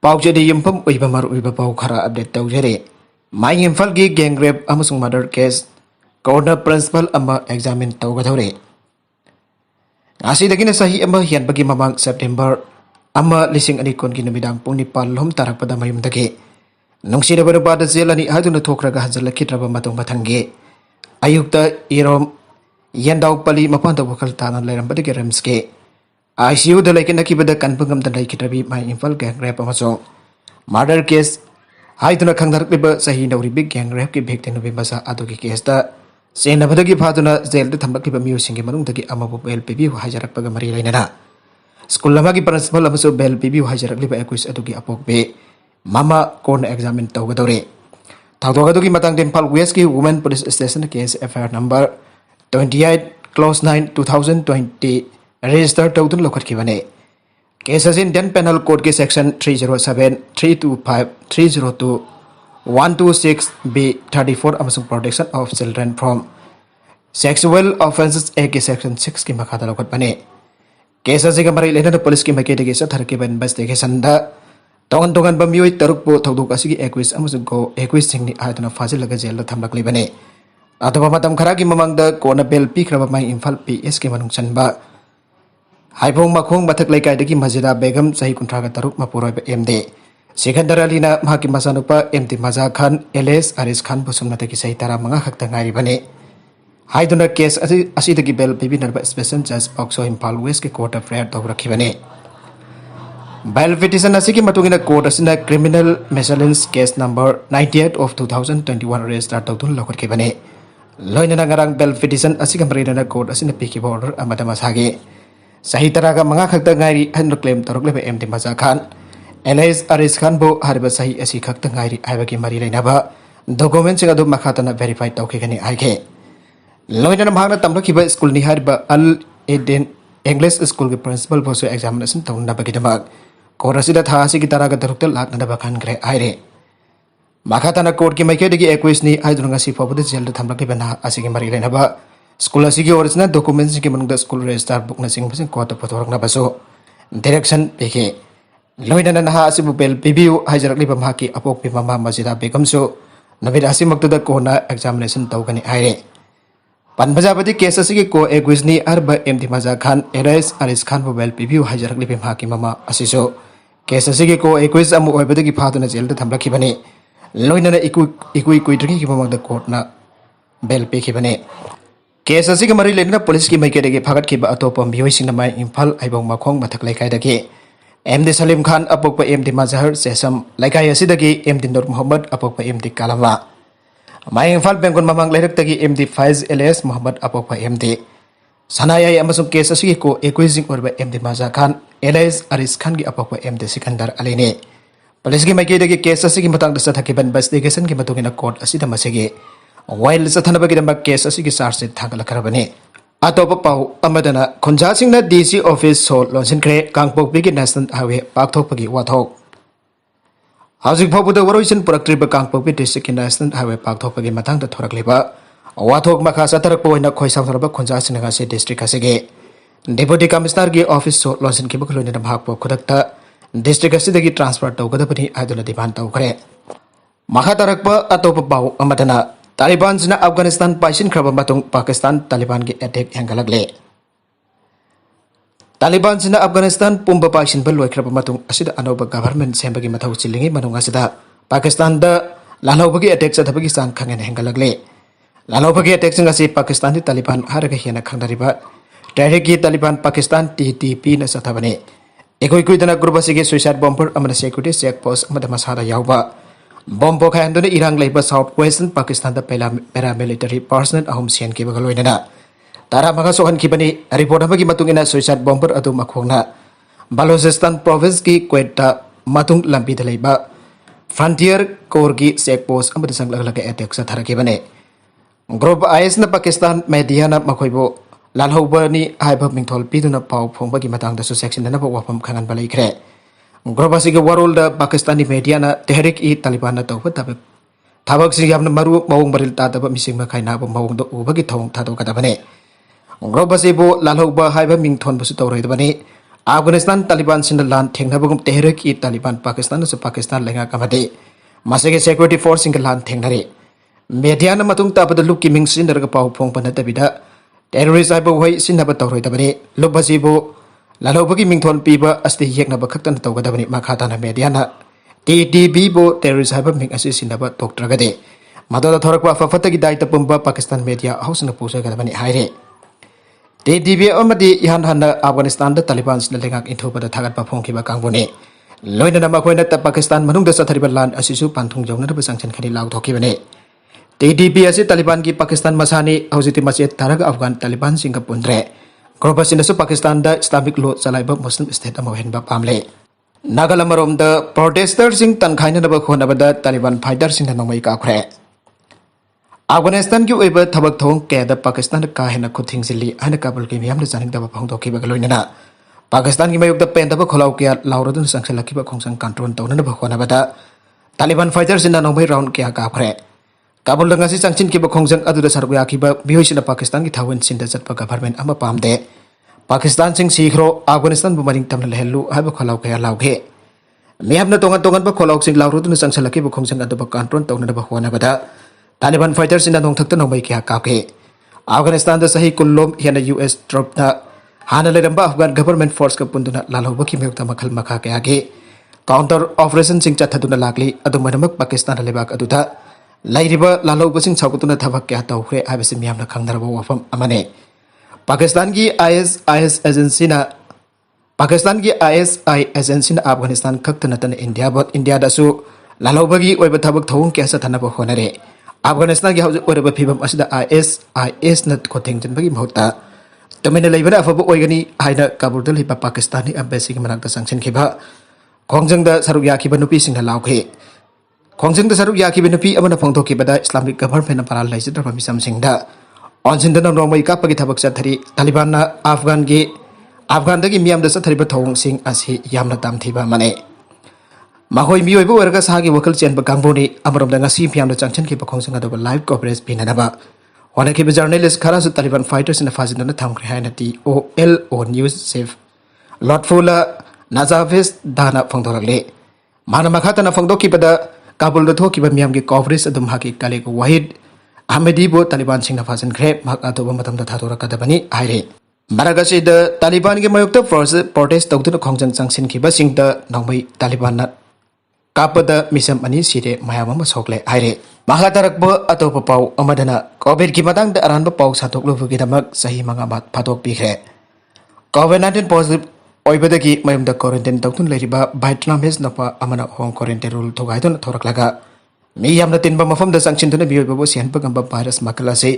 पाउचेदी यम्फम उइबा मरुइबा पाउ खरा अपडेट तौजरे माइ इम्फाल की गैंग रेप अमसुंग मर्डर केस कोर्नर प्रिंसिपल अमा एग्जामिन तौगदौरे आसिदगिना सही अमा हियनबगी ममांग सेप्टेम्बर अमा लिसिंग अनि कोन की नमिदांग पुंग निपाल लहम तारकपदा मयुमदगे नुंगसिदबा नुपादा जेल अनि हादुना थोखरागा हजलखिद्रबा मतुंग मथंगे अयुक्ता इरोम यंदाव पली मपान वखल ताना लेरंबदगे रेम्सके ICU da laikin nakibada kanpangam da laikitrabi mai imphal gang rap amasong murder case haiduna khangdarkliba sahi nauri big gang rap ki victim nubi masa adugi case da senabadagi phaduna jail da thambakliba miusing ki manungdagi amabu bel pibi hajarakpaga mari lainana school lama ki principal amaso bel pibi hajarakliba equis adugi apokbe mama corner examine tawgadore thawdogadugi matang Imphal West ki women police station case FIR number 28 close 9 2020 register tawdun lokat kibane cases in den penal code ke section 307 325 302 126 b 34 amasung protection of children from sexual offenses act section 6 ki makhada lokat bane cases ga mari lena police ki makete ge sathar ke investigation da tongan bamioi taruk po thoduk asigi equis amasung go equis singni aduna fazil laga jail da thamlak libane adaba matam khara ki mamang da kona bel pikraba mai Imphal PS ke manung chanba हाइफोंग मखोंग मथक लेकाइदगी मजिदा बेगम सही कुंथ्रागा तरुक मपुरोय एमदे सिकंदर अलीना माकी मसानुपा एमटी मजा खान एलेस अरिस खान बुसुमनतगी सही तरा मंगा खक्ता ngairi bane हाइदुना केस असिदगी बेल पिबिनरबा स्पेशल जज पॉक्सो इम्फाल वेस्ट के कोर्ट ऑफ रेयर तौरखी बने बेल पिटिशन असि की मतुगिना कोर्ट असिना criminal miscellaneous case number 98 of 2021 register तौदुन लखरखी बने लोइना ngarang बेल पिटिशन असि गमरिना कोर्ट असिना पिकी ऑर्डर अमदा मसागे सही तरह का मंगा खक्ता ngairi हन क्लेम तरुकलेबे एमटी मजा खान एलेस अरिस खान बो हरबा सही असि खक्ता ngairi आइबगी मरी लेनाबा डॉक्यूमेंट सिंग अदु मखातना वेरीफाई तौखिगनी आइखे लोइना महाना तमलखिबा स्कूल नि हरबा अल एडेन इंग्लिश स्कूल के प्रिंसिपल बोसो एग्जामिनेशन तौनबगीदमक कोरसिदा थासी की तरह का तरुकता लाकनदबा खानग्रे आइरे मखातना कोर्ट की मैकेदगी एक्विस नि आइदुंगा सि फबद जेल थमलखिबा ना असिगी मरी लेनाबा स्कूल की ओरिजिनल डॉक्यूमेंट्स की मनुंग स्कूल रजिस्टर बुक नसिंग बसिंग कोट फोटोरकना बसो डायरेक्शन पेखे लोइना नहा असिबु बेल पिबिउ हाइजरकलिबा माकी अपोकपि ममा मजिदा बेगमसो नबिद असिमक्तदा कोना एग्जामिनेशन तौगनी आइरे पनबजाबदी केस असि को एग्विजनी अरबा एमटी मजा खान एरेस अरिस खान बु बेल पिबिउ हाइजरकलिबा माकी ममा असिसो केस असि को एग्विज अमु ओइबदगी फादुना जेल द थमलखिबने लोइना इकुई कुइद्रगी की ममंग द कोर्टना बेल पेखिबने केस असि के मरी लेना पुलिस की मैकेदगी फागत की अतोप मियोइसिंग नमाय इम्फाल आइबोंग मखोंग मथक लेकाइदगी एमडी सलीम खान अपोक एमडी मजहर सेसम लेकाइ असिदगी एमडी नूर मोहम्मद अपोक एमडी कालवा माय इम्फाल बेंगुन ममांग लेरक्तगी एमडी फाइज एलेस मोहम्मद अपोक एमडी सनायाय अमसुंग केस असि को एक्विजिंग ओरबा एमडी मजा खान एलेस अरिस खान की अपोक एमडी सिकंदर अलीने पुलिस की मैकेदगी केस असि की मतंग दसथकिबन इन्वेस्टिगेशन की मतुगिना कोर्ट असिदा मसेगे वाइल चथनबगीदमक केस असि की चार्ज शीट थागलखरबने अतोप पाउ अमदना खुंजासिंगना डीसी ऑफिस सो लॉन्सिनख्रे कांगपोकपी की नेशनल हाईवे पाकथोकपगी वाथोक हाउसिंग फाउबद वरोइसन पुरक्ट्रिब कांगपोकपी डिस्ट्रिक्ट की नेशनल हाईवे पाकथोकपगी मतंगदा थोरकलिबा वाथोक मखा सतरक पोइना खोइसामथरब खुंजासिंगना से डिस्ट्रिक्ट असिगे डेप्यूटी कमिश्नर की ऑफिस सो लॉन्सिनखिब खलोइना भागपो खुदक्ता डिस्ट्रिक्ट असिदगी ट्रांसफर तौगदबनी आइदुला डिमांड तौखरे मखा तरकप अतोप पाउ अमदना तालिबान से अफगानिस्तान पाइसिन खरब मतुंग पाकिस्तान तालिबान की अटैक हेंगलगले तालिबान से अफगानिस्तान पुंब पाइसिन लोइखरब मतुंग असिद अनौब गवर्नमेंट सेंबगी मथौ चिलिंगी मनुंग असिदा पाकिस्तान द लानौबगी अटैक चथबगी सान खंगन हेंगलगले लानौबगी अटैक सिंग असि पाकिस्तान तालिबान हारग हेना खंगदरिबा डायरेक्ट की तालिबान पाकिस्तान TTP न चथबने एकोइकुइदना ग्रुप असिगे सुइसाइड बॉम्बर अमन सिक्योरिटी चेक पोस्ट अमद मसादा यावबा बॉम्ब पोखायंदुना इरांग लेबा साउथ वेस्टर्न पाकिस्तान द पैरामिलिटरी पर्सनल अहम सेन की बगलोइना तारा मगा सोहन की बनी रिपोर्ट अमगी मतुंगिना सुइसाइड बॉम्बर अदु मखोंगना बलोचिस्तान प्रोविंस की क्वेटा मतुंग लंबी दलेबा फ्रंटियर कोर की चेक पोस्ट अमद संगलगलग अटैक सथरकी बने ग्रुप आईएस न पाकिस्तान मीडिया न मखोइबो लालहौबनी हाइबा मिंथोल पिदुना पाउ फोंबगी मतंग दसु सेक्शन नबो वाफम खंगन बलैखरे ग्रुप असिगे वर्ल्ड पाकिस्तानी मीडिया न तहरीक ई तालिबान न तौब थबक सिंग यामन मरु मवंग बरिल तादब मिसिंग मखाइ नाब मवंग दो उबगी थौंग थादोकदबने ग्रुप असिबो लालहौबा हाइबा मिंथोन बसु तौरैदबने Afghanistan Taliban Sindalan Tengnabugum Tehrik I Taliban Pakistan su Pakistan lenga kamade Masage Security Force Singalan Tengnari Media na matung tabada luk kiming sindarga pau pong panatabida terrorist aibo wai sinaba tawroi tabani lubasibo lalobagi mingthon piba asti yekna bakaktan tawgadabani makhata na media na TDB bo terrorist aibo ming asi sinaba toktragade madada thorakwa fafatagi daita pumba Pakistan media house na pusa gadabani haire TDB amadi ihan hana Afghanistan da Taliban sinalengak inthopada thagat pa phongkiba kangbone loina na makoina ta Pakistan manung da sathariba lan asisu panthung jawna da sangchen khani lau thokibane TDB asi Taliban ki Pakistan masani hausiti masjid taraga Afghan Taliban singa pundre korba sinasu Pakistan da Islamic law chalaiba Muslim state ama henba pamle Nagalamorom da protesters sing tankhaina na ba khona bada Taliban fighters sing na nomai ka khre Afghanistan ki oiba thabak thong ke da Pakistan ka hena khuthing sili ana kabul ki miyam da janik da phang thoki ba loina Pakistan ki mayuk da pen da ba kholau ke lauradun sangselaki ba khongsang control tawna na ba khona bada Taliban fighters in na nomai round ke ka khre Kabul dengan si sangchin ki bakhongjang adu da sarguya ki ba bihoisina Pakistan ki thawin sinda chatpa government ama pamde Pakistan sing sikhro Afghanistan bu maring tamna lehlu haba kholau kaya lauge mihapna tongan ba kholau sing lauru dun sangsalaki bakhongjang adu ba control tawna da ba khona bada Taliban fighters in nong thakta nomai kya ka ke Afghanistan da sahi kullom hiana US drop na hana leramba Afghan government force ka punduna lalhoba ki meyuk tamakal makha kya ge counter operation sing chathaduna lagli adu manamak Pakistan lebak adu da Lairiba lalau basing chawkutuna thabak kya tawkhre abisi miyamna khangdarba wafam amane Pakistan ki ISIS agency na Afghanistan khaktana tan India da su lalau bagi oiba thabak thawung kya sa thanaba honare Afghanistan ki hauju oiba phibam asida ISIS na khotheng jan bagi mahota tamena leibana afabu oigani haina Kabul dal hipa Pakistani embassy ki manakta sanction khiba khongjang da saruk ya khiba nupi singna laukhe Khongjang da saruk yaki benapi amana phangthoki bada Islamic government na paral laisitra pamisam singda onjin da nomai ka pagi thabak chathari Taliban na Afghan dagi miyam da chathari ba thong sing asi yamna tamthiba mane mahoi mioi bu warga sagi wakal chen ba gangboni amarom da ngasi miyam da changchen ki khongjang da live coverage pinana ba wana ki journalist khara su Taliban fighters in phazin na thamkre haina ti OLO news safe lotfula nazaves dana phangdorakle mana makhata na phangdoki bada Kabul da thoki ba miyam ki coverage adum haki kale ko Wahid Ahmedi bo Taliban sing na fasan kre mak atoba matam da thadora kadabani aire maragasi da Taliban ki mayuk da protest tawduna khongjang changsin ki ba sing da nomai Taliban na kapada misam ani sire mayam ma sokle aire mahatarak bo atopa pau amadana covid ki matang da aran ba pau satok lu ki damak sahi manga bat phatok pi kre COVID-19 positive Oibadagi mayum da quarantine tawtun leiriba Vietnamese napa amana home quarantine rule thogaidon thoraklaga mi yamna tinba mafam da sangchintuna bioi babu sian pagamba virus makala se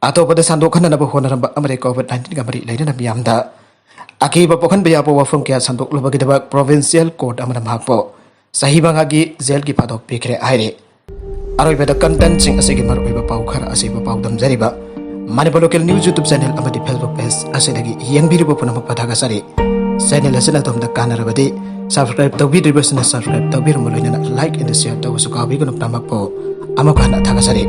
atopada sandokhana na ba honaramba amare COVID-19 gamari leirana miyamda akiba pokhan biya po wafam kya sandok lobagi da provincial court amana mahpo sahi bangagi jail ki padok pikre aire aroi beda content sing asigi mar oiba pau khara asiba pau dam jariba Manipur local news YouTube channel amadi Facebook page asidagi yangbiribo punamak padaga sari channel asina tomda kanarabadi subscribe tawbidribasna subscribe tawbirmo loina like and share tawsu kabi gunam tamakpo amakana thagasari